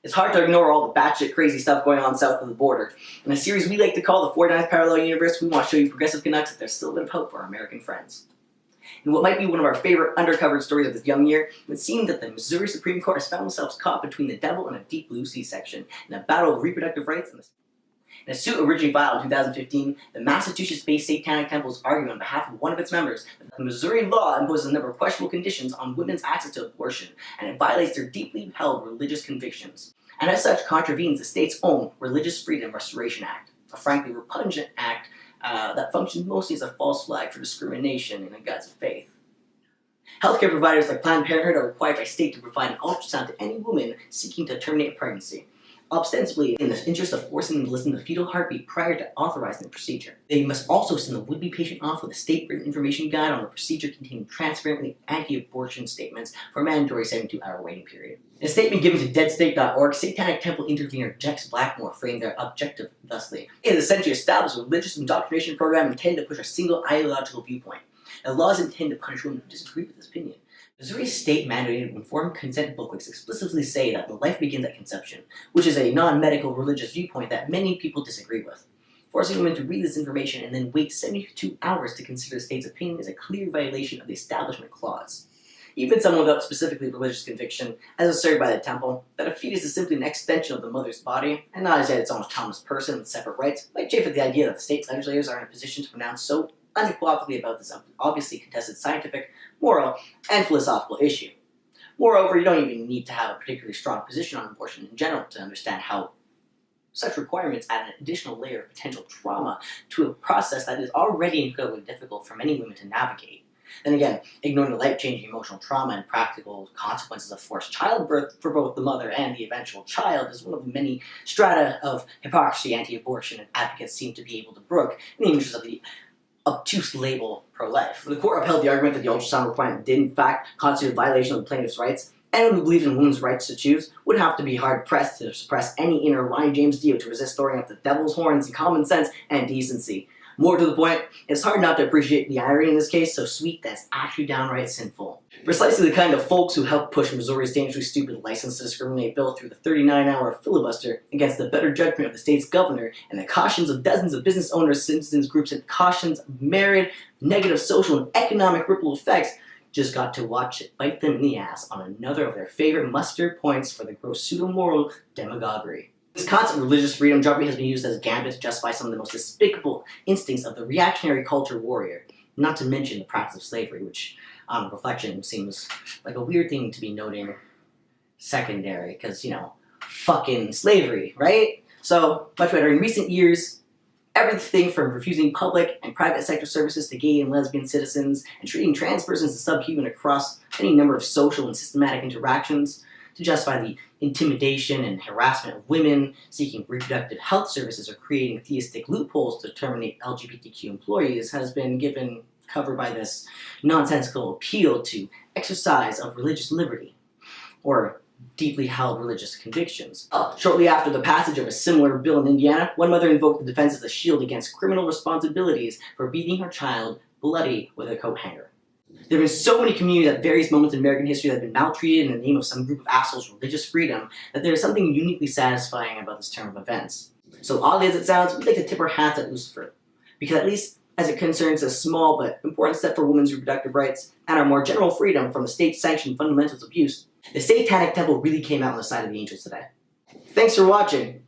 It's hard to ignore all the batshit crazy stuff going on south of the border. In a series we like to call the 49th Parallel Universe, we want to show you progressive Canucks that there's still a bit of hope for our American friends. In what might be one of our favorite undercovered stories of this young year, it seemed that the Missouri Supreme Court has found themselves caught between the devil and a deep blue sea section in a battle of reproductive rights. In a suit originally filed in 2015, the Massachusetts-based Satanic Temple is arguing on behalf of one of its members that the Missouri law imposes a number of questionable conditions on women's access to abortion, and it violates their deeply held religious convictions, and as such contravenes the state's own Religious Freedom Restoration Act, a frankly repugnant act that functions mostly as a false flag for discrimination in the guise of faith. Healthcare providers like Planned Parenthood are required by state to provide an ultrasound to any woman seeking to terminate a pregnancy, ostensibly in the interest of forcing them to listen to the fetal heartbeat prior to authorizing the procedure. They must also send the would-be patient off with a state-written information guide on the procedure containing transparently anti-abortion statements for a mandatory 72-hour waiting period. In a statement given to deadstate.org, Satanic Temple intervener Jex Blackmore framed their objective thusly. It is essentially established a religious indoctrination program intended to push a single ideological viewpoint. The law is intended to punish women who disagree with this opinion. Missouri's state-mandated informed consent booklets explicitly say that the life begins at conception, which is a non-medical religious viewpoint that many people disagree with. Forcing women to read this information and then wait 72 hours to consider the state's opinion is a clear violation of the Establishment Clause. Even someone without specifically religious conviction, as asserted by the temple, that a fetus is simply an extension of the mother's body, and not as yet its own autonomous person with separate rights, might chafe at the idea that the state's legislators are in a position to pronounce so unequivocally about this obviously contested scientific, moral, and philosophical issue. Moreover, you don't even need to have a particularly strong position on abortion in general to understand how such requirements add an additional layer of potential trauma to a process that is already incredibly difficult for many women to navigate. Then again, ignoring the life-changing emotional trauma and practical consequences of forced childbirth for both the mother and the eventual child is one of the many strata of hypocrisy anti-abortion and advocates seem to be able to brook in the interest of the obtuse label pro-life. The court upheld the argument that the ultrasound requirement did in fact constitute a violation of the plaintiff's rights. Anyone who believes in women's rights to choose would have to be hard-pressed to suppress any inner Ryan James Dio to resist throwing up the devil's horns in common sense and decency. More to the point, it's hard not to appreciate the irony in this case, so sweet that it's actually downright sinful. Precisely the kind of folks who helped push Missouri's dangerously stupid license to discriminate bill through the 39-hour filibuster against the better judgment of the state's governor and the cautions of dozens of business owners, citizens groups, and cautions of myriad negative social and economic ripple effects just got to watch it bite them in the ass on another of their favorite mustard points for the gross pseudo-moral demagoguery. This constant religious freedom jumping has been used as a gambit to justify some of the most despicable instincts of the reactionary culture warrior, not to mention the practice of slavery, which, on reflection, seems like a weird thing to be noting secondary, because, you know, fucking slavery, right? So, much better. In recent years, everything from refusing public and private sector services to gay and lesbian citizens, and treating trans persons as subhuman across any number of social and systematic interactions, to justify the intimidation and harassment of women seeking reproductive health services or creating theistic loopholes to terminate LGBTQ employees has been given cover by this nonsensical appeal to exercise of religious liberty, or deeply held religious convictions. Shortly after the passage of a similar bill in Indiana, one mother invoked the defense as a shield against criminal responsibilities for beating her child bloody with a coat hanger. There have been so many communities at various moments in American history that have been maltreated in the name of some group of assholes' religious freedom that there is something uniquely satisfying about this turn of events. So oddly as it sounds, we'd like to tip our hats at Lucifer, because at least as it concerns a small but important step for women's reproductive rights and our more general freedom from the state-sanctioned fundamentals abuse, the Satanic Temple really came out on the side of the angels today. Thanks for watching.